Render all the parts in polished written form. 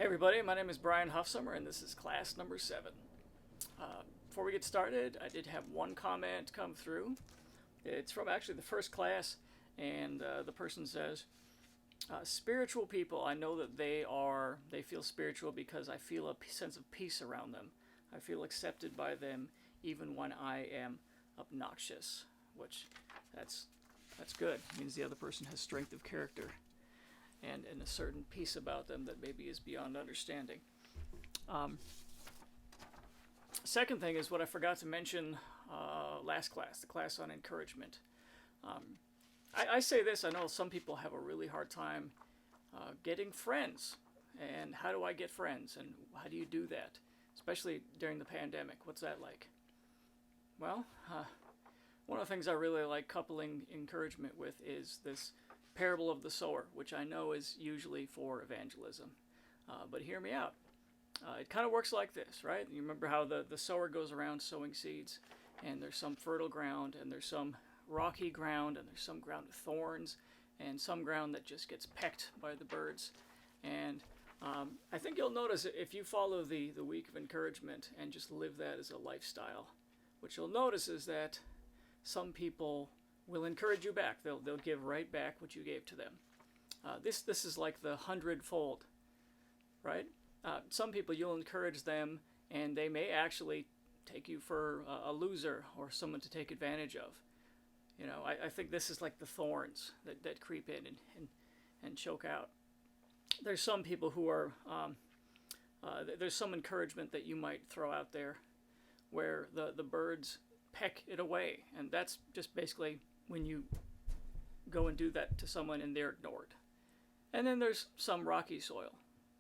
Hey everybody, my name is Brian Huffsummer and this is class number 7. Before we get started, I did have one comment come through. It's from actually the first class, and the person says, spiritual people, I know that they feel spiritual because I feel a sense of peace around them. I feel accepted by them even when I am obnoxious, which that's good. It means the other person has strength of character and a certain peace about them that maybe is beyond understanding. Second thing is what I forgot to mention last class, the class on encouragement. I say this, I know some people have a really hard time getting friends. And how do I get friends? And how do you do that? Especially during the pandemic. What's that like? Well, one of the things I really like coupling encouragement with is this parable of the sower, which I know is usually for evangelism. But hear me out. It kind of works like this, right? You remember how the sower goes around sowing seeds, and there's some fertile ground, and there's some rocky ground, and there's some ground with thorns, and some ground that just gets pecked by the birds. And I think you'll notice if you follow the week of encouragement and just live that as a lifestyle, what you'll notice is that some people will encourage you back. They'll give right back what you gave to them. This is like the 100-fold, right? Some people you'll encourage them, and they may actually take you for a loser or someone to take advantage of. You know, I think this is like the thorns that creep in and choke out. There's some people who are, there's some encouragement that you might throw out there where the birds peck it away, and that's just basically when you go and do that to someone and they're ignored. And then there's some rocky soil.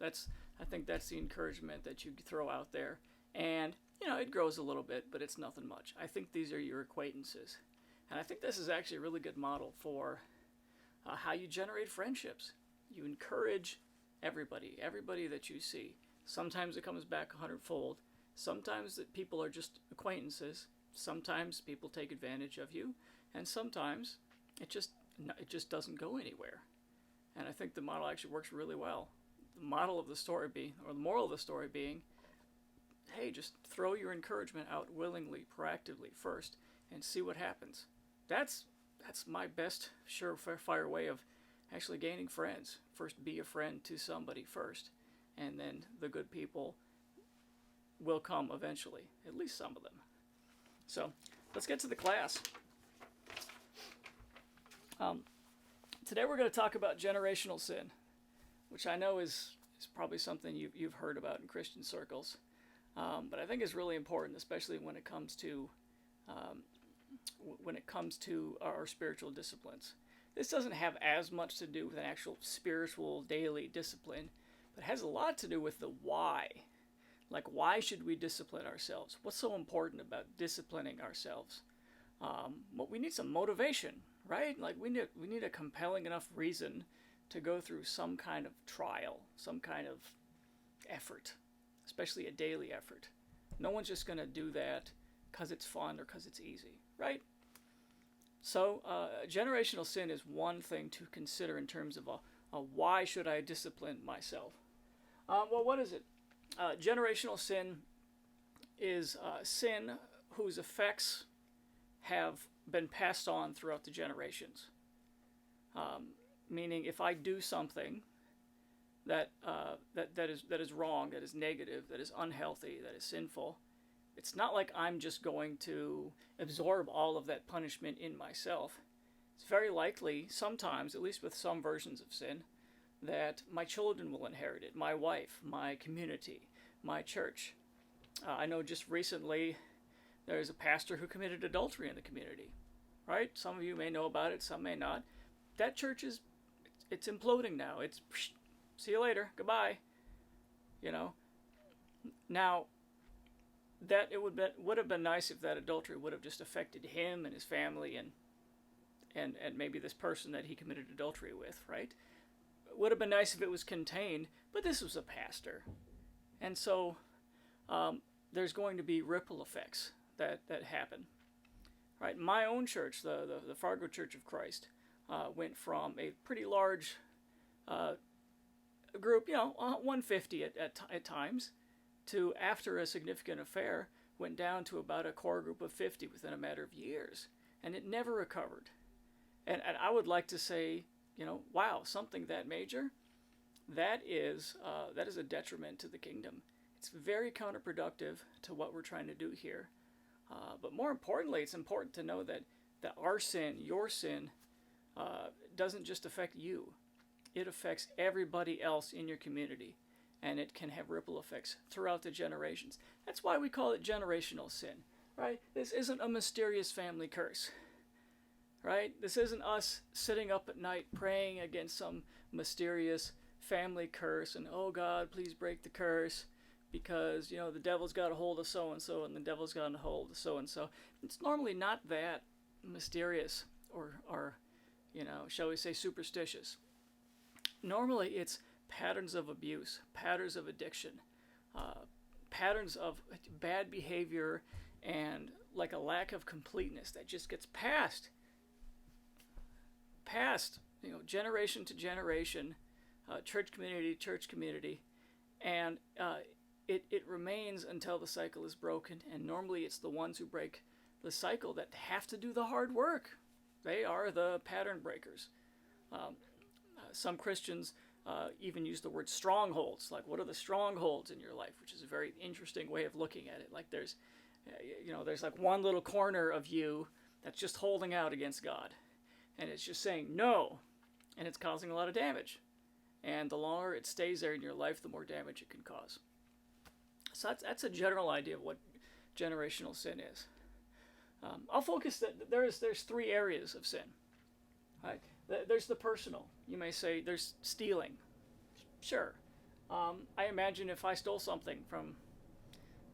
I think that's the encouragement that you throw out there, and it grows a little bit, but it's nothing much. I think these are your acquaintances, and I think this is actually a really good model for how you generate friendships. You encourage everybody that you see. Sometimes it comes back 100-fold. Sometimes that people are just acquaintances. Sometimes people take advantage of you, and sometimes it just doesn't go anywhere. And I think the model actually works really well. The model of the story being, or the moral of the story being, hey, just throw your encouragement out willingly, proactively first, and see what happens. That's my best surefire way of actually gaining friends. First, be a friend to somebody first, and then the good people will come eventually, at least some of them. So let's get to the class. Today we're going to talk about generational sin, which I know is probably something you've heard about in Christian circles, but I think is really important, especially when it comes to our spiritual disciplines. This doesn't have as much to do with an actual spiritual daily discipline, but it has a lot to do with the why. Like, why should we discipline ourselves? What's so important about disciplining ourselves? We need some motivation, right? Like, we need a compelling enough reason to go through some kind of trial, some kind of effort, especially a daily effort. No one's just going to do that because it's fun or because it's easy, right? So generational sin is one thing to consider in terms of a why should I discipline myself? Well, what is it? Generational sin is sin whose effects have been passed on throughout the generations. Meaning, if I do something that is wrong, that is negative, that is unhealthy, that is sinful, it's not like I'm just going to absorb all of that punishment in myself. It's very likely, sometimes, at least with some versions of sin, that my children will inherit it, my wife, my community, my church. I know just recently there's a pastor who committed adultery in the community, right? Some of you may know about it, some may not. That church it's imploding now. It's see you later, goodbye. Now that it would have been nice if that adultery would have just affected him and his family and maybe this person that he committed adultery with, right? It would have been nice if it was contained, but this was a pastor. And so there's going to be ripple effects that happen. Right? My own church, the Fargo Church of Christ, went from a pretty large group, 150 at times, to after a significant affair, went down to about a core group of 50 within a matter of years, and it never recovered. And I would like to say, wow, something that major, that is a detriment to the kingdom. It's very counterproductive to what we're trying to do here. But more importantly, it's important to know that our sin, your sin, doesn't just affect you. It affects everybody else in your community, and it can have ripple effects throughout the generations. That's why we call it generational sin, right? This isn't a mysterious family curse, right? This isn't us sitting up at night praying against some mysterious family curse and, oh God, please break the curse because, the devil's got a hold of so-and-so and the devil's got a hold of so-and-so. It's normally not that mysterious or shall we say superstitious. Normally it's patterns of abuse, patterns of addiction, patterns of bad behavior, and like a lack of completeness that just gets passed, generation to generation, church community, and it remains until the cycle is broken. And normally it's the ones who break the cycle that have to do the hard work. They are the pattern breakers. Some Christians even use the word strongholds. Like, what are the strongholds in your life? Which is a very interesting way of looking at it. Like there's like one little corner of you that's just holding out against God. And it's just saying no. And it's causing a lot of damage. And the longer it stays there in your life, the more damage it can cause. So that's a general idea of what generational sin is. I'll focus that there's 3 areas of sin. Right? There's the personal. You may say there's stealing. Sure. I imagine if I stole something from,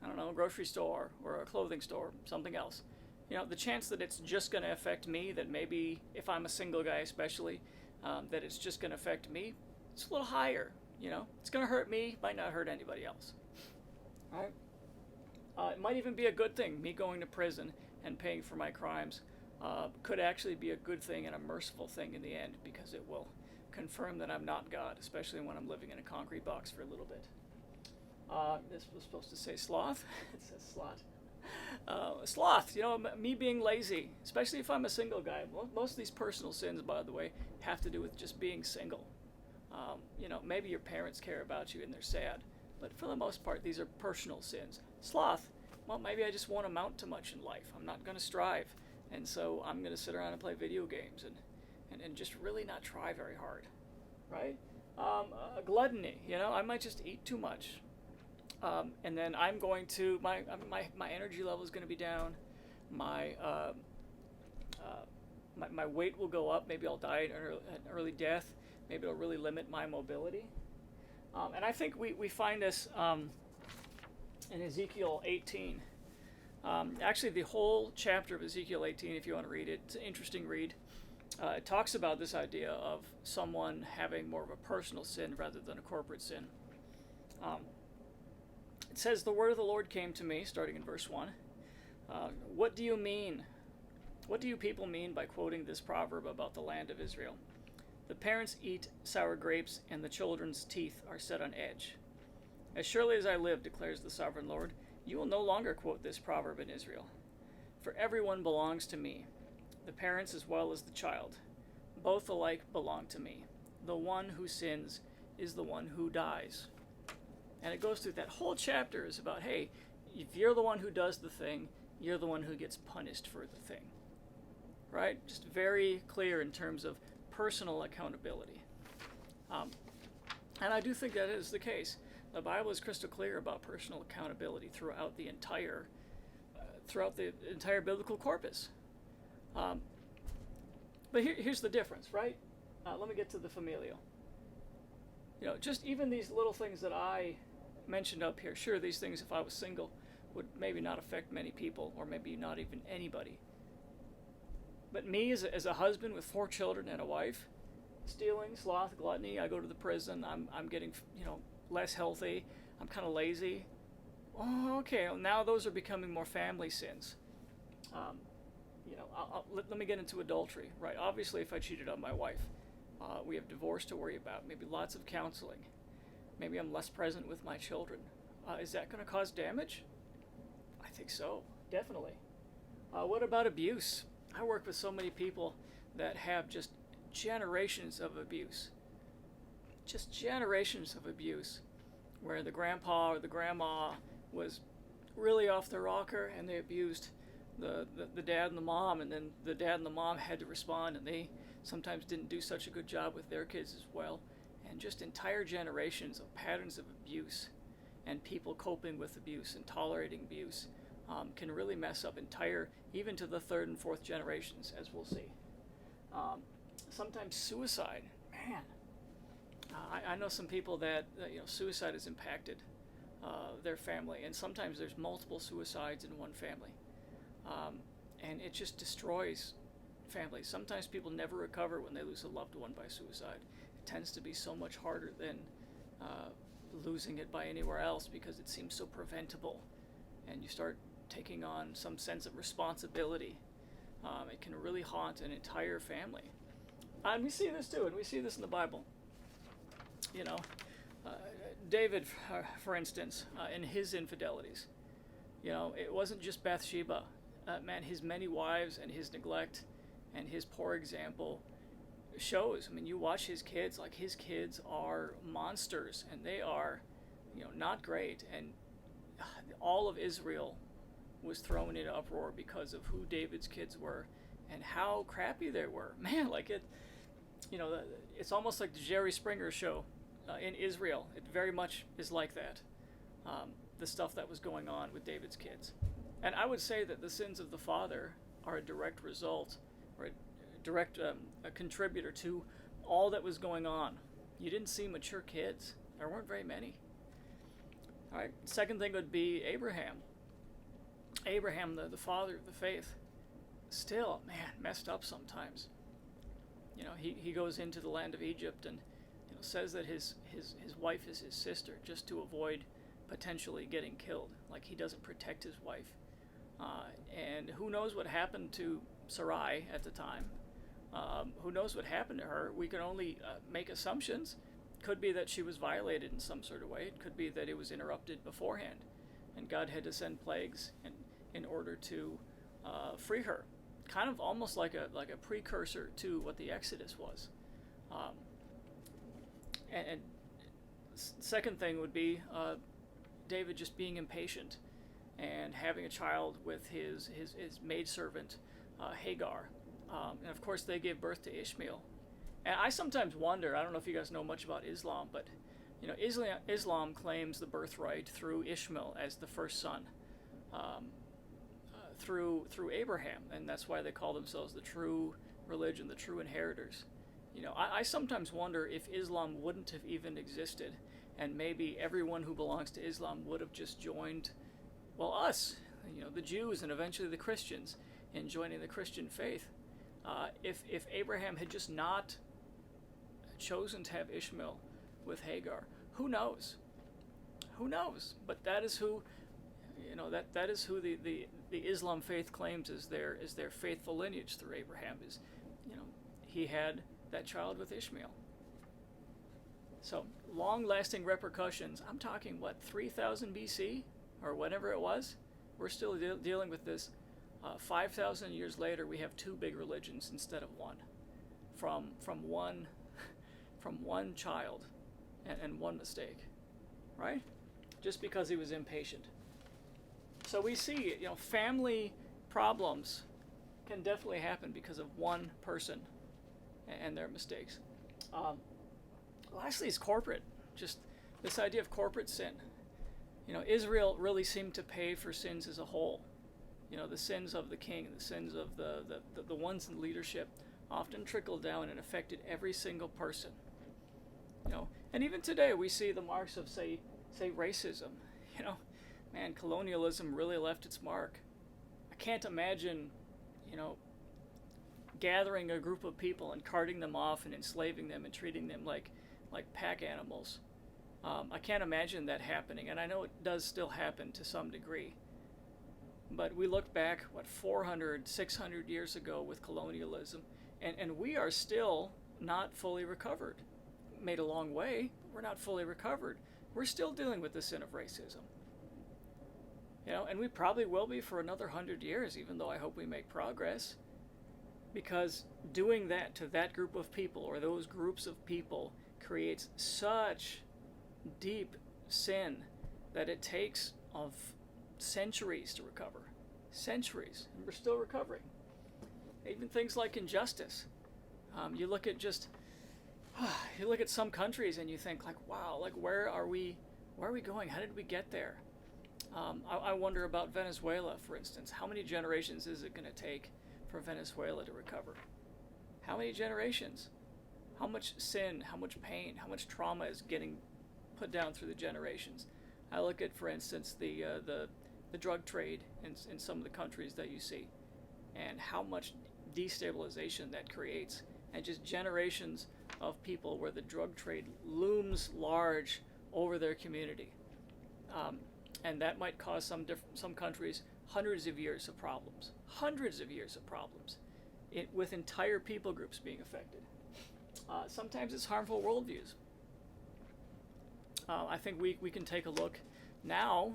a grocery store or a clothing store, something else, the chance that it's just going to affect me, that maybe if I'm a single guy especially, that it's just going to affect me, it's a little higher. It's going to hurt me, might not hurt anybody else. Right? It might even be a good thing, me going to prison and paying for my crimes. Could actually be a good thing and a merciful thing in the end, because it will confirm that I'm not God, especially when I'm living in a concrete box for a little bit. This was supposed to say sloth. It says slot. Sloth, me being lazy, especially if I'm a single guy. Most of these personal sins, by the way, have to do with just being single. Maybe your parents care about you and they're sad, but for the most part, these are personal sins. Sloth, well, maybe I just won't amount to much in life. I'm not going to strive. And so I'm going to sit around and play video games and just really not try very hard, right? Gluttony, I might just eat too much. And then I'm going to, my energy level is going to be down. My weight will go up. Maybe I'll die an early death. Maybe it'll really limit my mobility. And I think we find this in Ezekiel 18. Actually, the whole chapter of Ezekiel 18, if you want to read it, it's an interesting read. It talks about this idea of someone having more of a personal sin rather than a corporate sin. It says, "The word of the Lord came to me," starting in verse 1. What do you mean? What do you people mean by quoting this proverb about the land of Israel? The parents eat sour grapes, and the children's teeth are set on edge. As surely as I live, declares the sovereign Lord, you will no longer quote this proverb in Israel. For everyone belongs to me, the parents as well as the child. Both alike belong to me. The one who sins is the one who dies. And it goes through that whole chapter is about, hey, if you're the one who does the thing, you're the one who gets punished for the thing. Right? Just very clear in terms of personal accountability. And I do think that is the case. The Bible is crystal clear about personal accountability throughout the entire biblical corpus. But here's the difference, right? Let me get to the familial. Just even these little things that I mentioned up here. Sure, these things, if I was single, would maybe not affect many people, or maybe not even anybody. But me as a husband with 4 children and a wife, stealing, sloth, gluttony, I go to the prison, I'm getting, less healthy, I'm kind of lazy. Oh, okay, well, now those are becoming more family sins. Let me get into adultery, right? Obviously, if I cheated on my wife, we have divorce to worry about, maybe lots of counseling. Maybe I'm less present with my children. Is that going to cause damage? I think so, definitely. What about abuse? I work with so many people that have just generations of abuse. Just generations of abuse, where the grandpa or the grandma was really off the rocker and they abused the dad and the mom, and then the dad and the mom had to respond, and they sometimes didn't do such a good job with their kids as well. And just entire generations of patterns of abuse and people coping with abuse and tolerating abuse can really mess up even to the third and fourth generations, as we'll see. Sometimes suicide, man. I know some people that suicide has impacted their family, and sometimes there's multiple suicides in one family, and it just destroys families. Sometimes people never recover when they lose a loved one by suicide. It tends to be so much harder than losing it by anywhere else, because it seems so preventable, and you start taking on some sense of responsibility. It can really haunt an entire family. And we see this too, and we see this in the Bible. David, for instance, in his infidelities, it wasn't just Bathsheba. Man, his many wives and his neglect and his poor example shows. I mean, you watch his kids, like his kids are monsters, and they are, not great. And all of Israel was thrown into uproar because of who David's kids were and how crappy they were. Man, like it's almost like the Jerry Springer show in Israel. It very much is like that. The stuff that was going on with David's kids. And I would say that the sins of the father are a direct result, or a direct a contributor to all that was going on. You didn't see mature kids. There weren't very many. All right. Second thing would be Abraham. Abraham, the father of the faith, still, man, messed up sometimes. He goes into the land of Egypt and says that his wife is his sister, just to avoid potentially getting killed. Like, he doesn't protect his wife. And who knows what happened to Sarai at the time. Who knows what happened to her? We can only make assumptions. Could be that she was violated in some sort of way. It could be that it was interrupted beforehand, and God had to send plagues in order to free her. Kind of almost like a precursor to what the Exodus was. And second thing would be David just being impatient and having a child with his maidservant, Hagar. And of course they gave birth to Ishmael. And I sometimes wonder, I don't know if you guys know much about Islam, but Islam claims the birthright through Ishmael as the first son, through Abraham, and that's why they call themselves the true religion, the true inheritors. I sometimes wonder if Islam wouldn't have even existed, and maybe everyone who belongs to Islam would have just joined, us, the Jews, and eventually the Christians, in joining the Christian faith. If Abraham had just not chosen to have Ishmael with Hagar, who knows? Who knows? But that is who, that is who the Islam faith claims is their faithful lineage through Abraham. Is, he had that child with Ishmael. So long-lasting repercussions. I'm talking 3000 BC or whatever it was. We're still dealing with this. 5,000 years later, we have two big religions instead of one, from one child and one mistake, right? Just because he was impatient. So we see, family problems can definitely happen because of one person and their mistakes. Lastly is corporate. Just this idea of corporate sin. Israel really seemed to pay for sins as a whole. The sins of the king, the sins of the ones in leadership often trickled down and affected every single person. And even today we see the marks of, say racism. Man, colonialism really left its mark. I can't imagine, gathering a group of people and carting them off and enslaving them and treating them like pack animals. I can't imagine that happening, and I know it does still happen to some degree. But we look back, 400, 600 years ago with colonialism, and we are still not fully recovered. Made a long way. We're not fully recovered. We're still dealing with the sin of racism. And we probably will be for another 100 years, even though I hope we make progress. Because doing that to that group of people, or those groups of people, creates such deep sin that it takes of centuries to recover. Centuries. And we're still recovering. Even things like injustice. You look at some countries and you think, like, wow, like where are we going? How did we get there? I wonder about Venezuela, for instance. How many generations is it going to take for Venezuela to recover? How many generations? How much sin, how much pain, how much trauma is getting put down through the generations? I look at, for instance, the drug trade in some of the countries that you see, and how much destabilization that creates, and just generations of people where the drug trade looms large over their community. And that might cause some countries hundreds of years of problems, with entire people groups being affected. Sometimes it's harmful worldviews. I think we can take a look now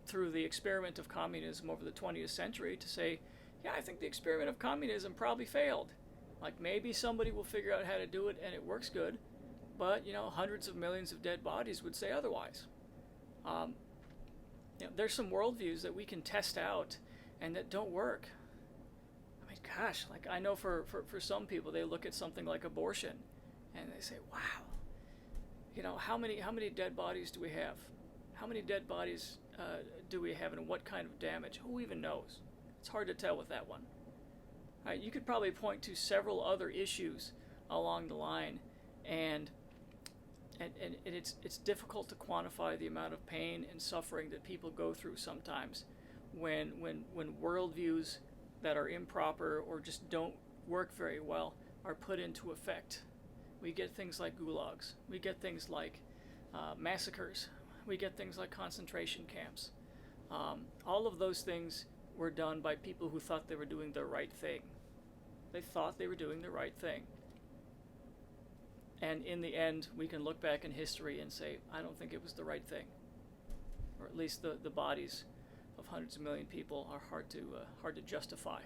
through the experiment of communism over the 20th century to say, yeah, I think the experiment of communism probably failed. Like, maybe somebody will figure out how to do it and it works good, but hundreds of millions of dead bodies would say otherwise. There's some worldviews that we can test out and that don't work. I mean, gosh, like I know for some people, they look at something like abortion and they say, wow, how many dead bodies do we have? How many dead bodies do we have, and what kind of damage? Who even knows? It's hard to tell with that one. Right, you could probably point to several other issues along the line, and it's difficult to quantify the amount of pain and suffering that people go through sometimes when worldviews that are improper or just don't work very well are put into effect. We get things like gulags. We get things like massacres. We get things like concentration camps. All of those things were done by people who thought they were doing the right thing. They thought they were doing the right thing. And in the end, we can look back in history and say, I don't think it was the right thing. Or at least the bodies of hundreds of million people are hard to justify.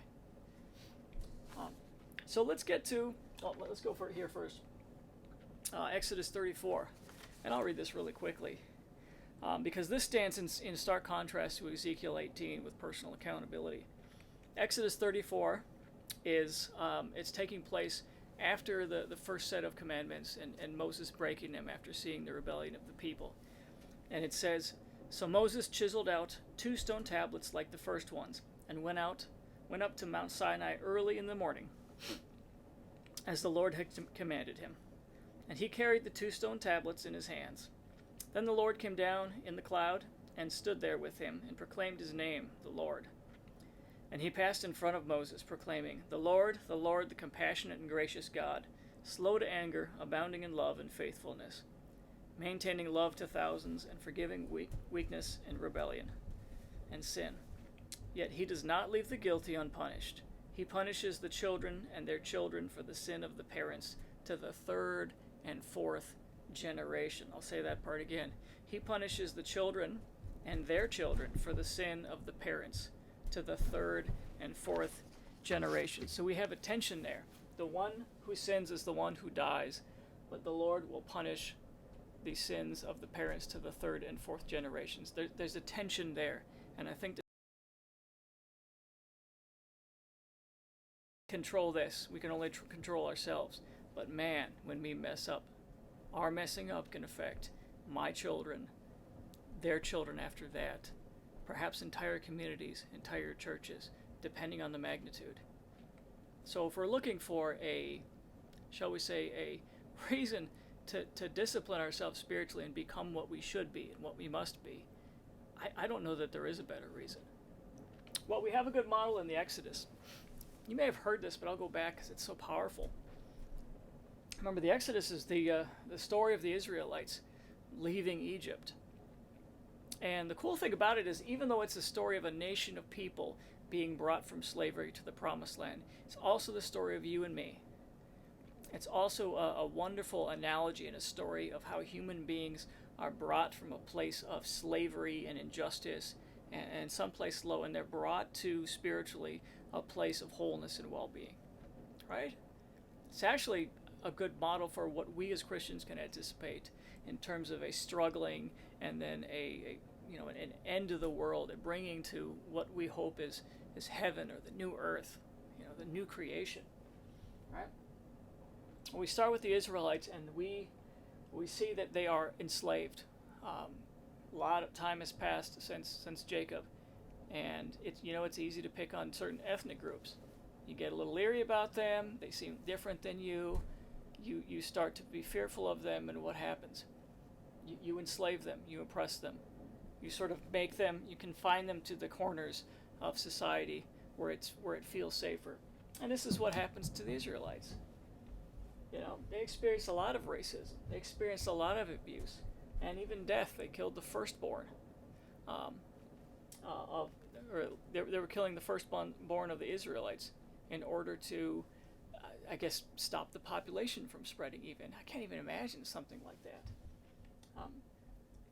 So let's go for it here first. Exodus 34. And I'll read this really quickly. Because this stands in stark contrast to Ezekiel 18 with personal accountability. Exodus 34 is it's taking place after the first set of commandments and Moses breaking them after seeing the rebellion of the people. And it says, so Moses chiseled out 2 stone tablets like the first ones and went up to Mount Sinai early in the morning, as the Lord had commanded him. And he carried the 2 stone tablets in his hands. Then the Lord came down in the cloud and stood there with him and proclaimed his name, the Lord. And he passed in front of Moses, proclaiming, the Lord, the compassionate and gracious God, slow to anger, abounding in love and faithfulness, maintaining love to thousands, and forgiving weakness and rebellion and sin. Yet he does not leave the guilty unpunished. He punishes the children and their children for the sin of the parents to the 3rd and 4th generation. I'll say that part again. He punishes the children and their children for the sin of the parents to the 3rd and 4th generation. So we have a tension there. The one who sins is the one who dies, but the Lord will punish the sins of the parents to the 3rd and 4th generations. There's a tension there, and I think to control this, we can only control ourselves. But man, when we mess up, our messing up can affect my children, their children after that, perhaps entire communities, entire churches, depending on the magnitude. So if we're looking for a reason to discipline ourselves spiritually and become what we should be and what we must be, I don't know that there is a better reason. Well, we have a good model in the Exodus. You may have heard this, but I'll go back because it's so powerful. Remember, the Exodus is the story of the Israelites leaving Egypt. And the cool thing about it is, even though it's a story of a nation of people being brought from slavery to the Promised Land, it's also the story of you and me. It's also a wonderful analogy and a story of how human beings are brought from a place of slavery and injustice and someplace low, and they're brought to spiritually a place of wholeness and well-being, right? It's actually a good model for what we as Christians can anticipate in terms of a struggling and then an end to the world, and bringing to what we hope is heaven or the new earth, the new creation, right? We start with the Israelites, and we see that they are enslaved. A lot of time has passed since Jacob, and it's easy to pick on certain ethnic groups. You get a little leery about them. They seem different than you. You start to be fearful of them, and what happens? You enslave them. You oppress them. You sort of make them. You confine them to the corners of society where it feels safer. And this is what happens to the Israelites. They experienced a lot of racism. They experienced a lot of abuse, and even death. They killed the firstborn. They were killing the firstborn of the Israelites in order to, I guess, stop the population from spreading. Even I can't even imagine something like that.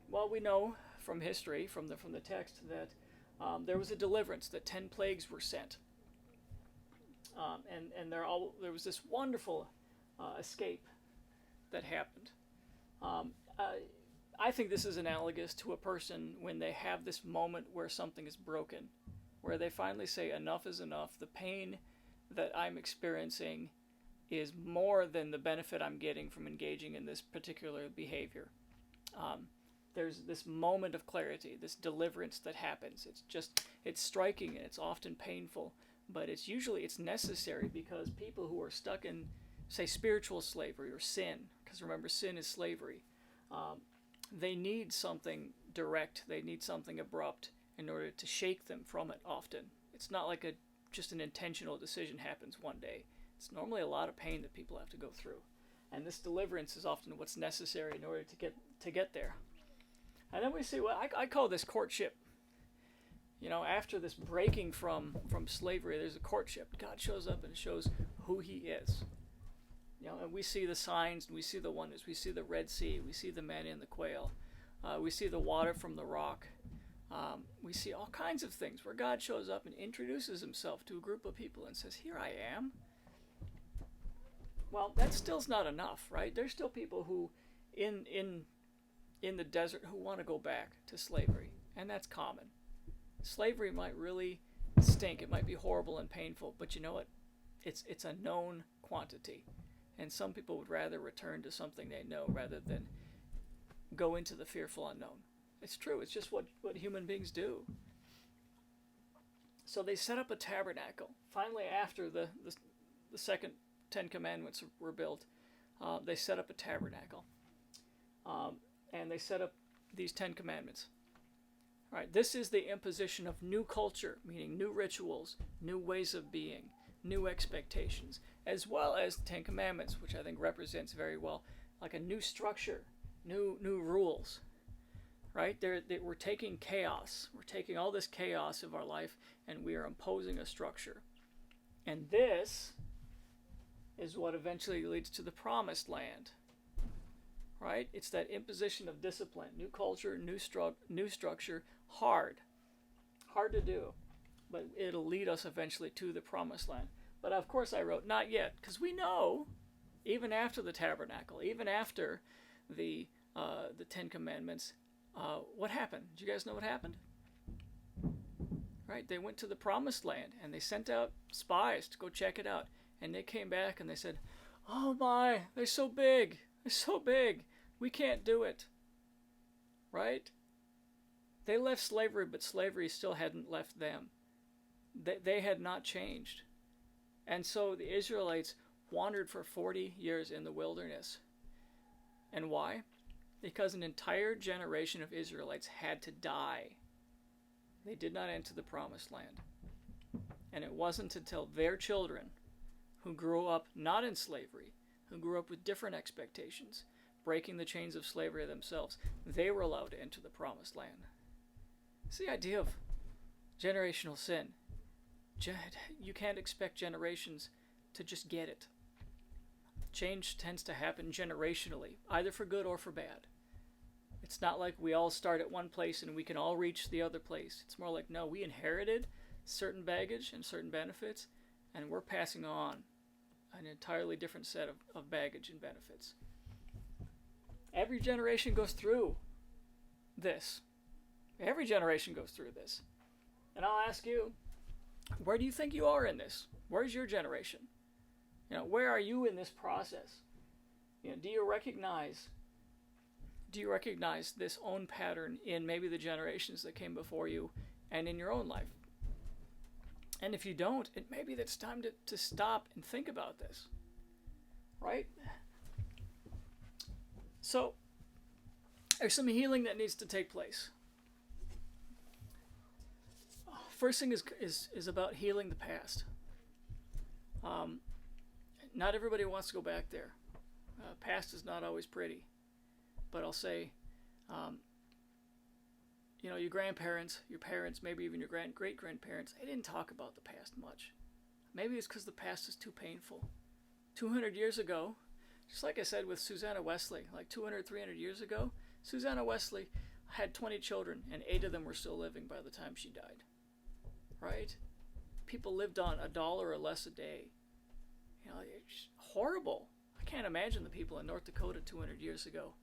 Well, we know from history, from the text, that there was a deliverance. That 10 plagues were sent, and there was this wonderful escape that happened. I think this is analogous to a person when they have this moment where something is broken, where they finally say enough is enough. The pain that I'm experiencing is more than the benefit I'm getting from engaging in this particular behavior. There's this moment of clarity, this deliverance that happens. It's striking, and it's often painful, but it's necessary, because people who are stuck in, say, spiritual slavery or sin, because remember, sin is slavery, they need something direct, they need something abrupt in order to shake them from it often. It's not like just an intentional decision happens one day. It's normally a lot of pain that people have to go through. And this deliverance is often what's necessary in order to get there. And then we see, I call this courtship. After this breaking from slavery, there's a courtship. God shows up and shows who he is. And we see the signs, and we see the wonders. We see the Red Sea. We see the manna and the quail. We see the water from the rock. We see all kinds of things where God shows up and introduces himself to a group of people and says, "Here I am." Well, that still's not enough, right? There's still people who, in the desert, who want to go back to slavery, and that's common. Slavery might really stink. It might be horrible and painful, but you know what? It's a known quantity. And some people would rather return to something they know rather than go into the fearful unknown. It's true. It's just what human beings do. So they set up a tabernacle. Finally, after the second 10 commandments were built, they set up a tabernacle. And they set up these 10 commandments. All right, this is the imposition of new culture, meaning new rituals, new ways of being, new expectations, as well as the 10 Commandments, which I think represents very well like a new structure, new rules, right? We're taking chaos. We're taking all this chaos of our life, and we are imposing a structure. And this is what eventually leads to the promised land, right? It's that imposition of discipline, new culture, new structure, hard to do, but it'll lead us eventually to the promised land. But of course I wrote not yet, because we know, even after the tabernacle, even after the 10 Commandments, what happened? Do you guys know what happened? Right, they went to the promised land, and they sent out spies to go check it out, and they came back and they said, "Oh my, they're so big, we can't do it." Right? They left slavery, but slavery still hadn't left them. They had not changed. And so the Israelites wandered for 40 years in the wilderness. And why? Because an entire generation of Israelites had to die. They did not enter the promised land. And it wasn't until their children, who grew up not in slavery, who grew up with different expectations, breaking the chains of slavery themselves, they were allowed to enter the promised land. It's the idea of generational sin. You can't expect generations to just get it. Change tends to happen generationally, either for good or for bad. It's not like we all start at one place and we can all reach the other place. It's more like, no, we inherited certain baggage and certain benefits, and we're passing on an entirely different set of baggage and benefits. Every generation goes through this. Every generation goes through this. And I'll ask you, where do you think you are in this? Where's your generation? Where are you in this process? Do you recognize this own pattern in maybe the generations that came before you and in your own life? And if you don't, maybe it's time to stop and think about this, right? So there's some healing that needs to take place. First thing is about healing the past. Not everybody wants to go back there. Past is not always pretty. But I'll say, your grandparents, your parents, maybe even your great-grandparents, they didn't talk about the past much. Maybe it's because the past is too painful. 200 years ago, just like I said with Susanna Wesley, like 200, 300 years ago, Susanna Wesley had 20 children, and 8 of them were still living by the time she died. Right? People lived on $1 or less a day. It's horrible. I can't imagine the people in North Dakota 200 years ago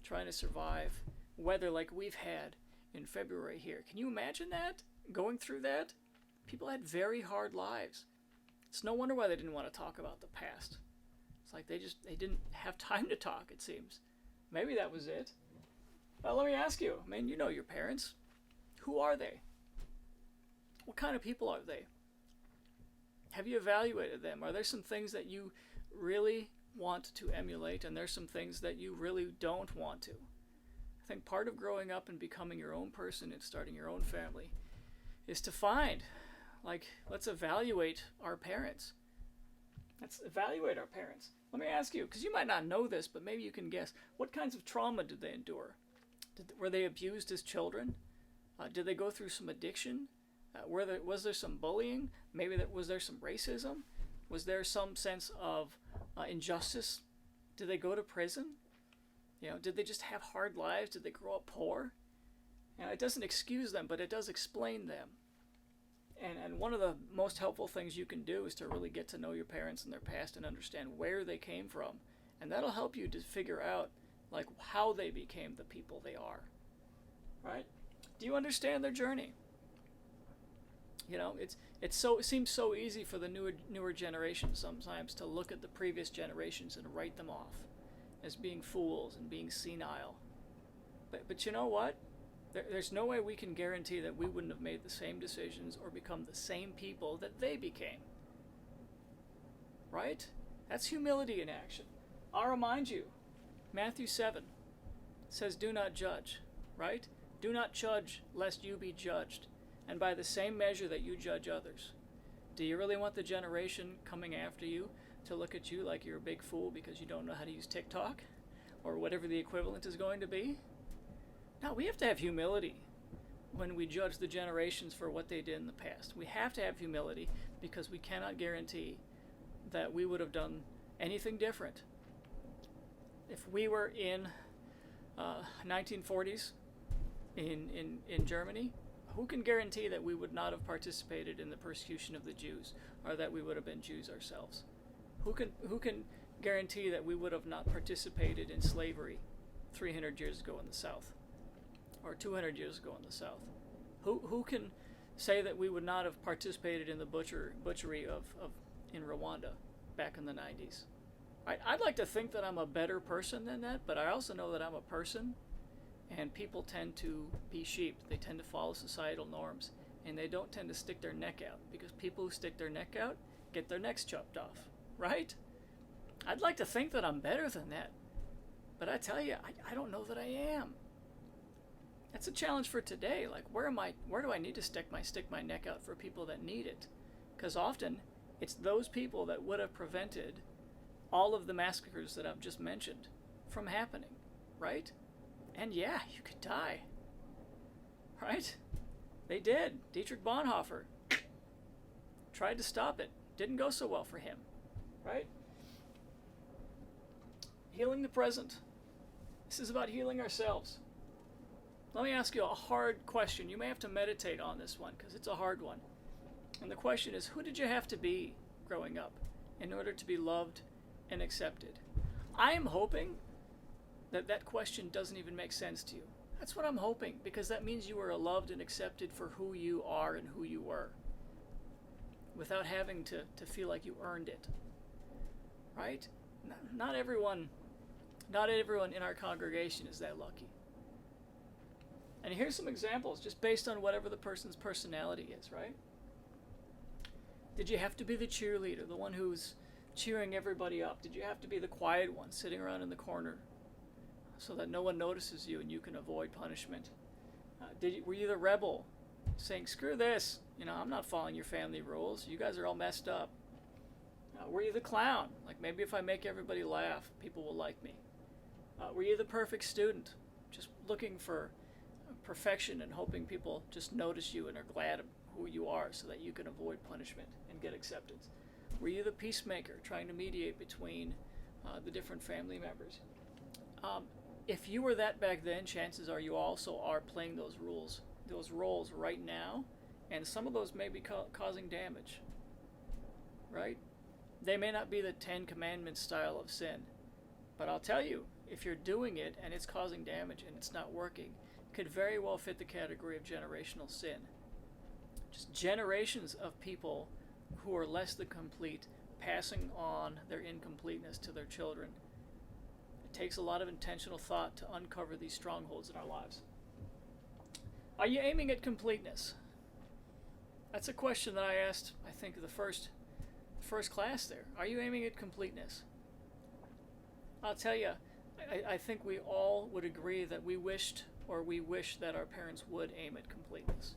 trying to survive weather like we've had in February here. Can you imagine that? Going through that? People had very hard lives. It's no wonder why they didn't want to talk about the past. It's like they didn't have time to talk, it seems. Maybe that was it. Well, let me ask you. You know your parents. Who are they? What kind of people are they? Have you evaluated them? Are there some things that you really want to emulate, and there's some things that you really don't want to? I think part of growing up and becoming your own person and starting your own family is to find, let's evaluate our parents. Let's evaluate our parents. Let me ask you, because you might not know this, but maybe you can guess, what kinds of trauma did they endure? Were they abused as children? Did they go through some addiction? Was there some bullying? Maybe was there some racism? Was there some sense of injustice? Did they go to prison? Did they just have hard lives? Did they grow up poor? It doesn't excuse them, but it does explain them. And one of the most helpful things you can do is to really get to know your parents and their past and understand where they came from. And that'll help you to figure out how they became the people they are. Right? Do you understand their journey? It seems so easy for the newer generation sometimes to look at the previous generations and write them off as being fools and being senile. But you know what? There's no way we can guarantee that we wouldn't have made the same decisions or become the same people that they became. Right? That's humility in action. I'll remind you, Matthew 7 says, do not judge. Right? Do not judge lest you be judged. And by the same measure that you judge others. Do you really want the generation coming after you to look at you like you're a big fool because you don't know how to use TikTok? Or whatever the equivalent is going to be? No, we have to have humility when we judge the generations for what they did in the past. We have to have humility because we cannot guarantee that we would have done anything different. If we were in 1940s in Germany, who can guarantee that we would not have participated in the persecution of the Jews, or that we would have been Jews ourselves? Who can guarantee that we would have not participated in slavery 300 years ago in the South, or 200 years ago in the South? Who can say that we would not have participated in the butchery in Rwanda back in the 90s? I'd like to think that I'm a better person than that, but I also know that I'm a person. And people tend to be sheep. They tend to follow societal norms. And they don't tend to stick their neck out. Because people who stick their neck out get their necks chopped off. Right? I'd like to think that I'm better than that. But I tell you, I don't know that I am. That's a challenge for today. Where do I need to stick my neck out for people that need it? Because often, it's those people that would have prevented all of the massacres that I've just mentioned from happening. Right? And yeah, you could die. Right? They did. Dietrich Bonhoeffer tried to stop it. Didn't go so well for him. Right? healing the present. This is about healing ourselves. Let me ask you a hard question. You may have to meditate on this one because it's a hard one. And the question is, who did you have to be growing up in order to be loved and accepted? I am hoping that that question doesn't even make sense to you. That's what I'm hoping, because that means you were loved and accepted for who you are and who you were, without having to feel like you earned it. Right? Not everyone in our congregation is that lucky. And here's some examples, just based on whatever the person's personality is, right? Did you have to be the cheerleader, the one who's cheering everybody up? Did you have to be the quiet one, sitting around in the corner, so that no one notices you and you can avoid punishment? Were you the rebel, saying, screw this, I'm not following your family rules, you guys are all messed up? Were you the clown, like maybe if I make everybody laugh, people will like me? Were you the perfect student, just looking for perfection and hoping people just notice you and are glad of who you are so that you can avoid punishment and get acceptance? Were you the peacemaker, trying to mediate between the different family members? If you were that back then, chances are you also are playing those roles right now, and some of those may be causing damage, right? They may not be the 10 Commandments style of sin, but I'll tell you, if you're doing it and it's causing damage and it's not working, it could very well fit the category of generational sin. Just generations of people who are less than complete, passing on their incompleteness to their children. It takes a lot of intentional thought to uncover these strongholds in our lives. Are you aiming at completeness? That's a question that I asked, I think, the first class there. Are you aiming at completeness? I'll tell you, I think we all would agree that we wish that our parents would aim at completeness.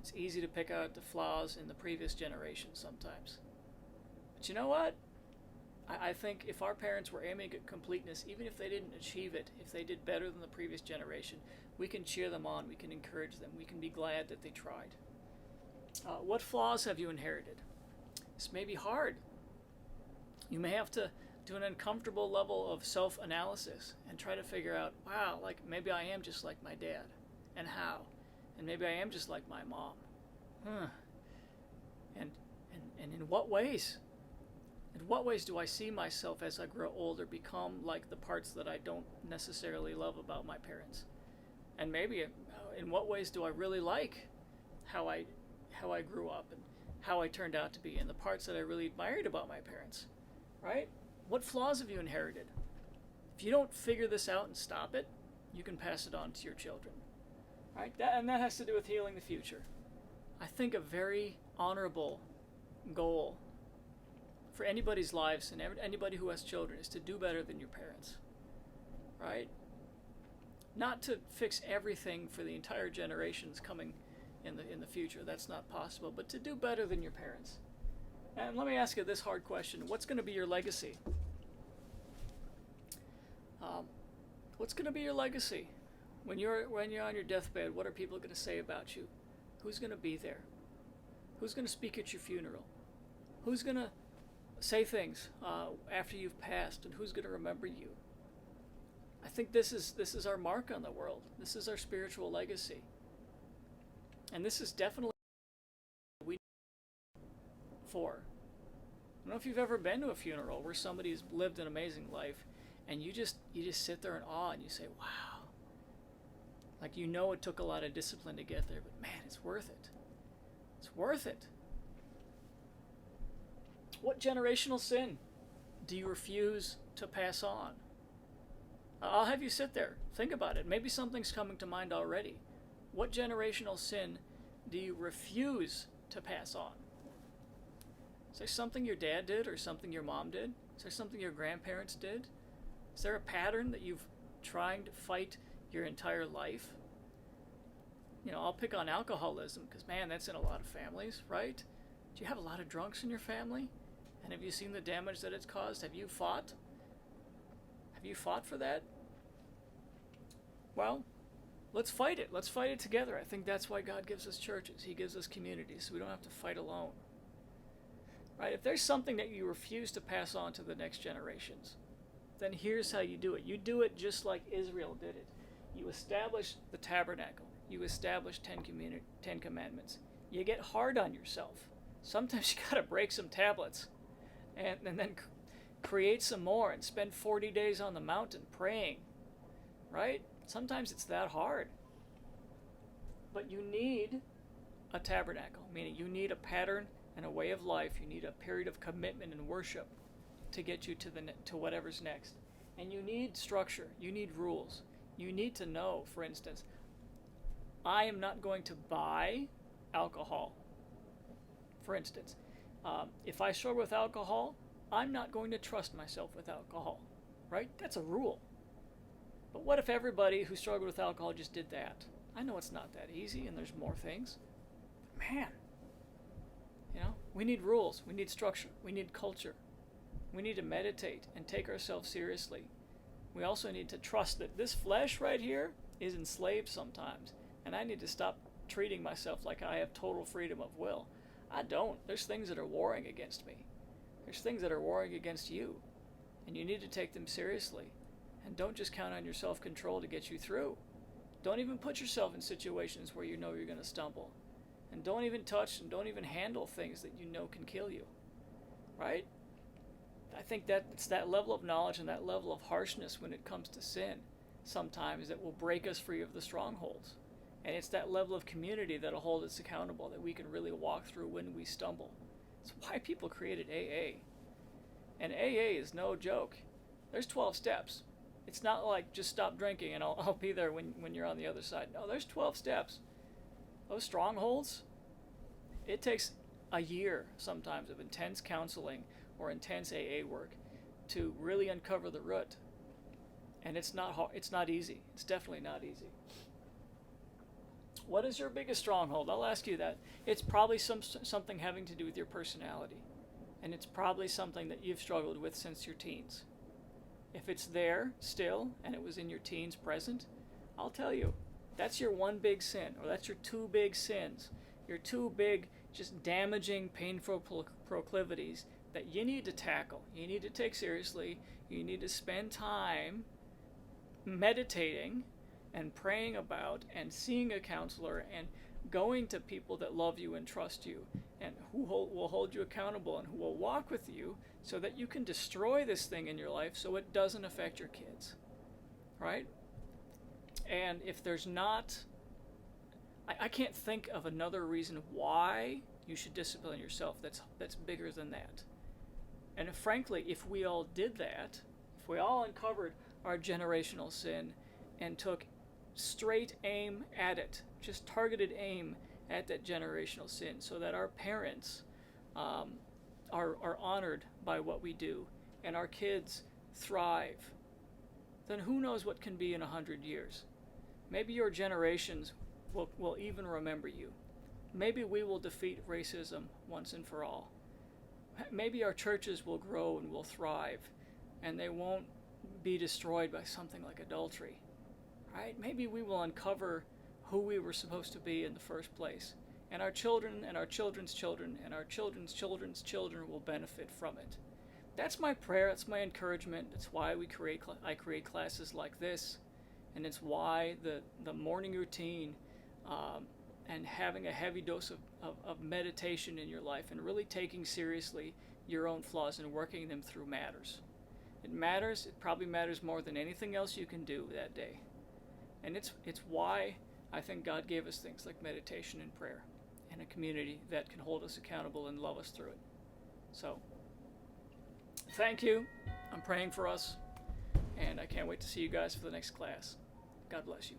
It's easy to pick out the flaws in the previous generation sometimes. But you know what? I think if our parents were aiming at completeness, even if they didn't achieve it, if they did better than the previous generation, we can cheer them on, we can encourage them, we can be glad that they tried. What flaws have you inherited? This may be hard. You may have to do an uncomfortable level of self-analysis and try to figure out, wow, like maybe I am just like my dad, and how? And maybe I am just like my mom. And in what ways? In what ways do I see myself as I grow older become like the parts that I don't necessarily love about my parents? And maybe in what ways do I really like how I grew up and how I turned out to be, and the parts that I really admired about my parents, right? What flaws have you inherited? If you don't figure this out and stop it, you can pass it on to your children, right? And that has to do with healing the future. I think a very honorable goal for anybody's lives and anybody who has children is to do better than your parents, right? Not to fix everything for the entire generations coming in the future. That's not possible, but to do better than your parents. And let me ask you this hard question. What's going to be your legacy? What's going to be your legacy? When you're on your deathbed, what are people going to say about you? Who's going to be there? Who's going to speak at your funeral? Who's going to say things after you've passed, and who's going to remember you? I think this is our mark on the world. This is our spiritual legacy. And this is definitely what we need for. I don't know if you've ever been to a funeral where somebody's lived an amazing life, and you just sit there in awe and you say, wow. Like, it took a lot of discipline to get there, but man, it's worth it. It's worth it. What generational sin do you refuse to pass on? I'll have you sit there. Think about it. Maybe something's coming to mind already. What generational sin do you refuse to pass on? Is there something your dad did or something your mom did? Is there something your grandparents did? Is there a pattern that you've tried to fight your entire life? I'll pick on alcoholism because, man, that's in a lot of families, right? Do you have a lot of drunks in your family? And have you seen the damage that it's caused? Have you fought? Have you fought for that? Well, let's fight it. Let's fight it together. I think that's why God gives us churches. He gives us communities, so we don't have to fight alone. Right? If there's something that you refuse to pass on to the next generations, then here's how you do it. You do it just like Israel did it. You establish the tabernacle. You establish 10 commandments. You get hard on yourself. Sometimes you got to break some tablets and then create some more and spend 40 days on the mountain praying, right? Sometimes it's that hard. But you need a tabernacle, meaning you need a pattern and a way of life. You need a period of commitment and worship to get you to whatever's next. And you need structure. You need rules. You need to know, for instance, I am not going to buy alcohol. For instance, if I struggle with alcohol, I'm not going to trust myself with alcohol, right? That's a rule. But what if everybody who struggled with alcohol just did that? I know it's not that easy, and there's more things. But man, we need rules, we need structure, we need culture. We need to meditate and take ourselves seriously. We also need to trust that this flesh right here is enslaved sometimes, and I need to stop treating myself like I have total freedom of will. I don't. There's things that are warring against me. There's things that are warring against you, and you need to take them seriously. And don't just count on your self-control to get you through. Don't even put yourself in situations where you know you're going to stumble. And don't even touch and don't even handle things that you know can kill you. Right? I think that it's that level of knowledge and that level of harshness when it comes to sin sometimes that will break us free of the strongholds. And it's that level of community that'll hold us accountable, that we can really walk through when we stumble. It's why people created AA. And AA is no joke. There's 12 steps. It's not like just stop drinking and I'll be there when you're on the other side. No, there's 12 steps. Those strongholds, it takes a year sometimes of intense counseling or intense AA work to really uncover the root. And it's not hard, it's not easy. It's definitely not easy. What is your biggest stronghold? I'll ask you that. It's probably something having to do with your personality. And it's probably something that you've struggled with since your teens. If it's there still, and it was in your teens present, I'll tell you, that's your one big sin, or that's your two big sins. Your two big, just damaging, painful proclivities that you need to tackle. You need to take seriously. You need to spend time meditating and praying about and seeing a counselor and going to people that love you and trust you and who will hold you accountable and who will walk with you so that you can destroy this thing in your life so it doesn't affect your kids, right? And if there's not, I can't think of another reason why you should discipline yourself that's bigger than that. And frankly, if we all did that, if we all uncovered our generational sin and took straight aim at it, just targeted aim at that generational sin so that our parents are honored by what we do and our kids thrive, then who knows what can be in 100 years. Maybe your generations will even remember you. Maybe we will defeat racism once and for all. Maybe our churches will grow and will thrive and they won't be destroyed by something like adultery. Right? Maybe we will uncover who we were supposed to be in the first place. And our children and our children's children and our children's children's children will benefit from it. That's my prayer. That's my encouragement. That's why I create classes like this. And it's why the morning routine and having a heavy dose of meditation in your life and really taking seriously your own flaws and working them through matters. It matters. It probably matters more than anything else you can do that day. And it's why I think God gave us things like meditation and prayer and a community that can hold us accountable and love us through it. So, thank you. I'm praying for us, and I can't wait to see you guys for the next class. God bless you.